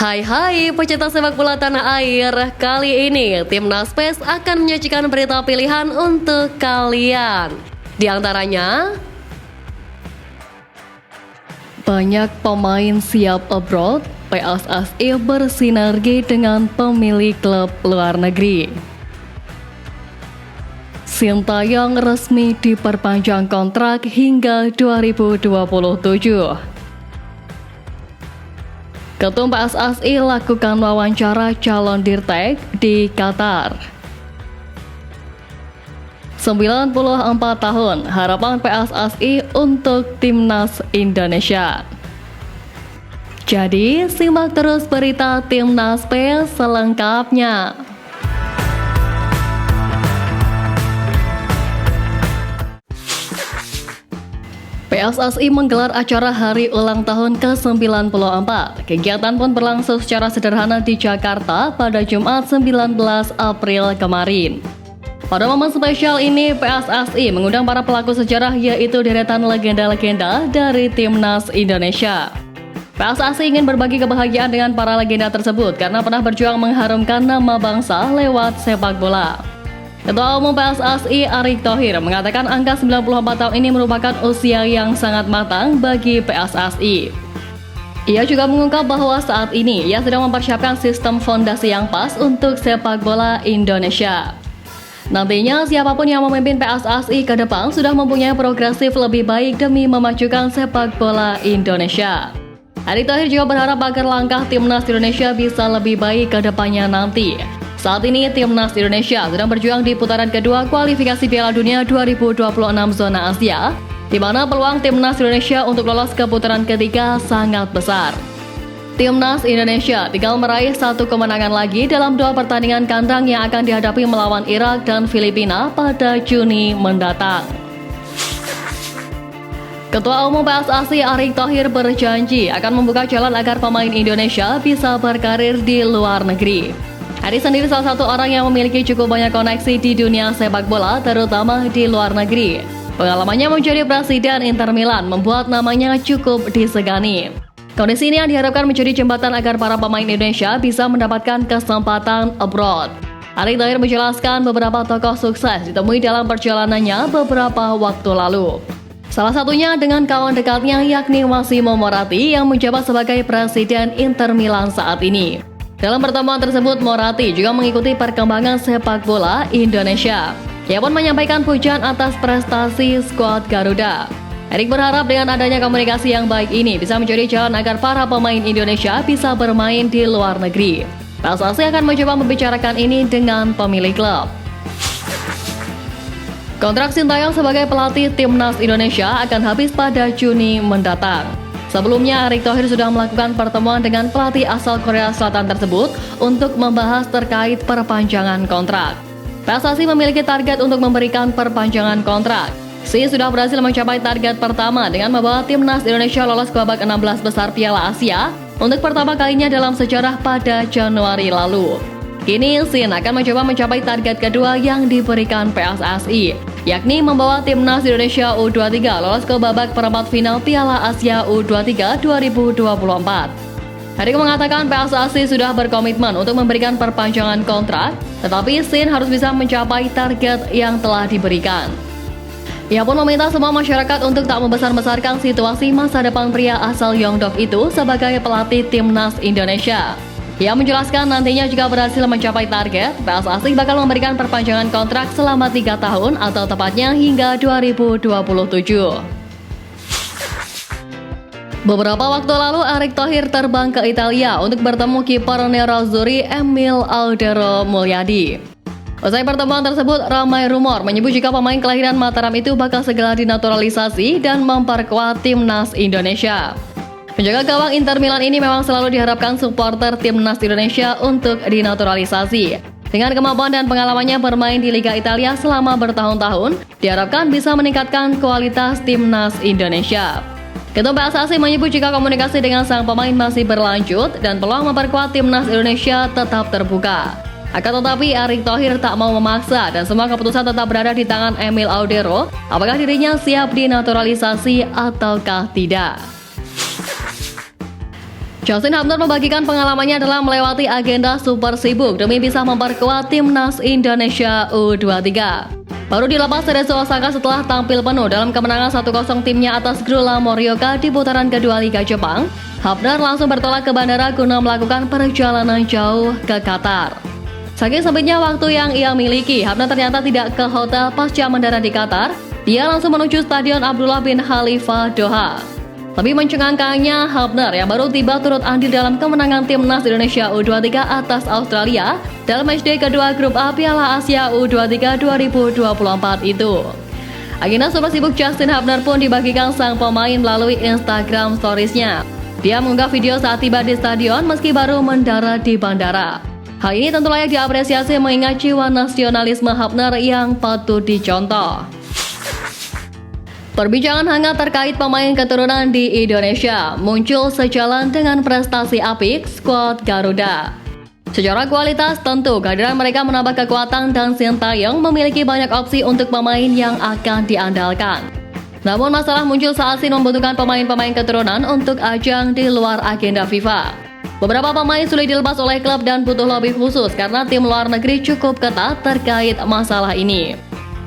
Hai pecinta sepak bola tanah air. Kali ini Timnas PES akan menyajikan berita pilihan untuk kalian. Di antaranya, banyak pemain siap abroad, PSSI bersinergi dengan pemilik klub luar negeri. Sintayong resmi diperpanjang kontrak hingga 2027. Ketum PSSI lakukan wawancara calon dirtek di Qatar. 94 tahun harapan PSSI untuk Timnas Indonesia. Jadi, simak terus berita Timnas PES selengkapnya. PSSI menggelar acara hari ulang tahun ke-94. Kegiatan pun berlangsung secara sederhana di Jakarta pada Jumat 19 April kemarin. Pada momen spesial ini, PSSI mengundang para pelaku sejarah yaitu deretan legenda-legenda dari Timnas Indonesia. PSSI ingin berbagi kebahagiaan dengan para legenda tersebut karena pernah berjuang mengharumkan nama bangsa lewat sepak bola. Ketua Umum PSSI Erick Thohir mengatakan angka 94 tahun ini merupakan usia yang sangat matang bagi PSSI. Ia juga mengungkap bahwa saat ini ia sedang mempersiapkan sistem fondasi yang pas untuk sepak bola Indonesia. Nantinya siapapun yang memimpin PSSI ke depan sudah mempunyai progresif lebih baik demi memajukan sepak bola Indonesia. Erick Thohir juga berharap agar langkah Timnas Indonesia bisa lebih baik ke depannya nanti. Saat ini Timnas Indonesia sedang berjuang di putaran kedua kualifikasi Piala Dunia 2026 zona Asia, di mana peluang Timnas Indonesia untuk lolos ke putaran ketiga sangat besar. Timnas Indonesia tinggal meraih satu kemenangan lagi dalam dua pertandingan kandang yang akan dihadapi melawan Irak dan Filipina pada Juni mendatang. Ketua Umum PSSI Erick Thohir berjanji akan membuka jalan agar pemain Indonesia bisa berkarir di luar negeri. Erick sendiri salah satu orang yang memiliki cukup banyak koneksi di dunia sepak bola, terutama di luar negeri. Pengalamannya menjadi presiden Inter Milan membuat namanya cukup disegani. Kondisi ini yang diharapkan menjadi jembatan agar para pemain Indonesia bisa mendapatkan kesempatan abroad. Erick Thohir menjelaskan beberapa tokoh sukses ditemui dalam perjalanannya beberapa waktu lalu. Salah satunya dengan kawan dekatnya yakni Massimo Moratti yang menjabat sebagai presiden Inter Milan saat ini. Dalam pertemuan tersebut, Moratti juga mengikuti perkembangan sepak bola Indonesia. Ia pun menyampaikan pujian atas prestasi skuad Garuda. Erick berharap dengan adanya komunikasi yang baik ini bisa menjadi jalan agar para pemain Indonesia bisa bermain di luar negeri. PSSI akan mencoba membicarakan ini dengan pemilik klub. Kontrak Sintayong sebagai pelatih Timnas Indonesia akan habis pada Juni mendatang. Sebelumnya, Erick Thohir sudah melakukan pertemuan dengan pelatih asal Korea Selatan tersebut untuk membahas terkait perpanjangan kontrak. PSSI memiliki target untuk memberikan perpanjangan kontrak. Sudah berhasil mencapai target pertama dengan membawa Timnas Indonesia lolos ke babak 16 besar Piala Asia untuk pertama kalinya dalam sejarah pada Januari lalu. Kini Sin akan mencoba mencapai target kedua yang diberikan PSSI, yakni membawa Timnas Indonesia U23 lolos ke babak perempat final Piala Asia U23 2024. Erick mengatakan PSSI sudah berkomitmen untuk memberikan perpanjangan kontrak, tetapi Sin harus bisa mencapai target yang telah diberikan. Ia pun meminta semua masyarakat untuk tak membesar-besarkan situasi masa depan pria asal Yeongdeok itu sebagai pelatih Timnas Indonesia. Ia menjelaskan nantinya jika berhasil mencapai target, PSSI bakal memberikan perpanjangan kontrak selama 3 tahun atau tepatnya hingga 2027. Beberapa waktu lalu, Erick Thohir terbang ke Italia untuk bertemu kiper Nerazzurri Emil Audero Mulyadi. Usai pertemuan tersebut, ramai rumor menyebut jika pemain kelahiran Mataram itu bakal segera dinaturalisasi dan memperkuat Timnas Indonesia. Penjaga gawang Inter Milan ini memang selalu diharapkan supporter Timnas Indonesia untuk dinaturalisasi. Dengan kemampuan dan pengalamannya bermain di Liga Italia selama bertahun-tahun, diharapkan bisa meningkatkan kualitas Timnas Indonesia. Ketum PSSI menyebut jika komunikasi dengan sang pemain masih berlanjut dan peluang memperkuat Timnas Indonesia tetap terbuka. Akan tetapi Erick Thohir tak mau memaksa dan semua keputusan tetap berada di tangan Emil Audero apakah dirinya siap dinaturalisasi ataukah tidak. Justin Hubner membagikan pengalamannya dalam melewati agenda super sibuk demi bisa memperkuat timnas Indonesia U23. Baru dilepas dari Osaka setelah tampil penuh dalam kemenangan 1-0 timnya atas Grula Morioka di putaran kedua Liga Jepang, Hubner langsung bertolak ke bandara guna melakukan perjalanan jauh ke Qatar. Saking sempitnya waktu yang ia miliki, Hubner ternyata tidak ke hotel pasca mendarat di Qatar. Dia langsung menuju Stadion Abdullah bin Khalifa Doha. Lebih mencengangkannya, Hubner yang baru tiba turut andil dalam kemenangan timnas Indonesia U23 atas Australia dalam matchday kedua grup A Piala Asia U23 2024 itu. Agenda super sibuk Justin Hubner pun dibagikan sang pemain melalui Instagram Stories-nya. Dia mengunggah video saat tiba di stadion meski baru mendarat di bandara. Hal ini tentu layak diapresiasi mengingat jiwa nasionalisme Hubner yang patut dicontoh. Perbincangan hangat terkait pemain keturunan di Indonesia muncul sejalan dengan prestasi apik skuad Garuda. Secara kualitas tentu kehadiran mereka menambah kekuatan dan Sintayong memiliki banyak opsi untuk pemain yang akan diandalkan. Namun masalah muncul saat Sin membutuhkan pemain-pemain keturunan untuk ajang di luar agenda FIFA. Beberapa pemain sulit dilepas oleh klub dan butuh lobby khusus karena tim luar negeri cukup ketat terkait masalah ini.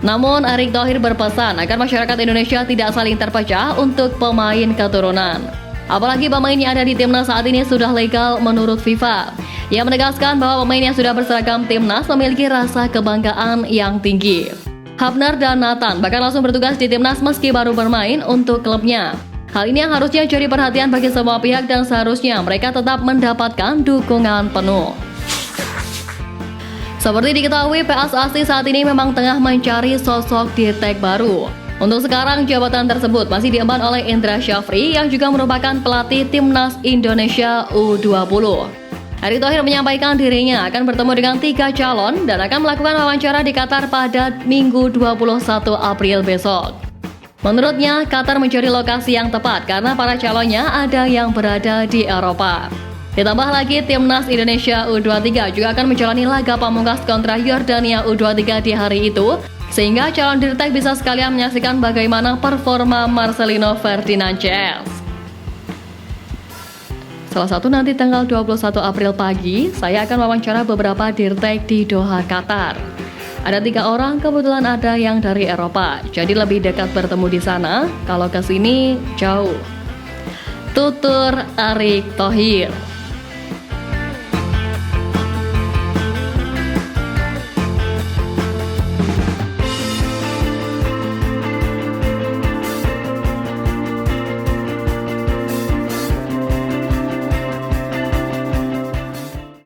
Namun, Erick Thohir berpesan agar masyarakat Indonesia tidak saling terpecah untuk pemain keturunan. Apalagi pemain yang ada di timnas saat ini sudah legal menurut FIFA. Ia menegaskan bahwa pemain yang sudah berseragam timnas memiliki rasa kebanggaan yang tinggi. Hubner dan Nathan bahkan langsung bertugas di timnas meski baru bermain untuk klubnya. Hal ini yang harusnya jadi perhatian bagi semua pihak dan seharusnya mereka tetap mendapatkan dukungan penuh. Seperti diketahui, PSSI saat ini memang tengah mencari sosok dirtek baru. Untuk sekarang, jabatan tersebut masih diemban oleh Indra Syafri yang juga merupakan pelatih timnas Indonesia U20. Erick Thohir menyampaikan dirinya akan bertemu dengan 3 calon dan akan melakukan wawancara di Qatar pada Minggu 21 April besok. Menurutnya, Qatar mencari lokasi yang tepat karena para calonnya ada yang berada di Eropa. Ditambah lagi, timnas Indonesia U23 juga akan menjalani laga pamungkas kontra Yordania U23 di hari itu, sehingga calon dirtek bisa sekalian menyaksikan bagaimana performa Marcelino Ferdinand CS. Salah satu nanti tanggal 21 April pagi, saya akan wawancara beberapa dirtek di Doha, Qatar. Ada 3 orang, kebetulan ada yang dari Eropa, jadi lebih dekat bertemu di sana, kalau ke sini jauh. Tutur Erick Thohir.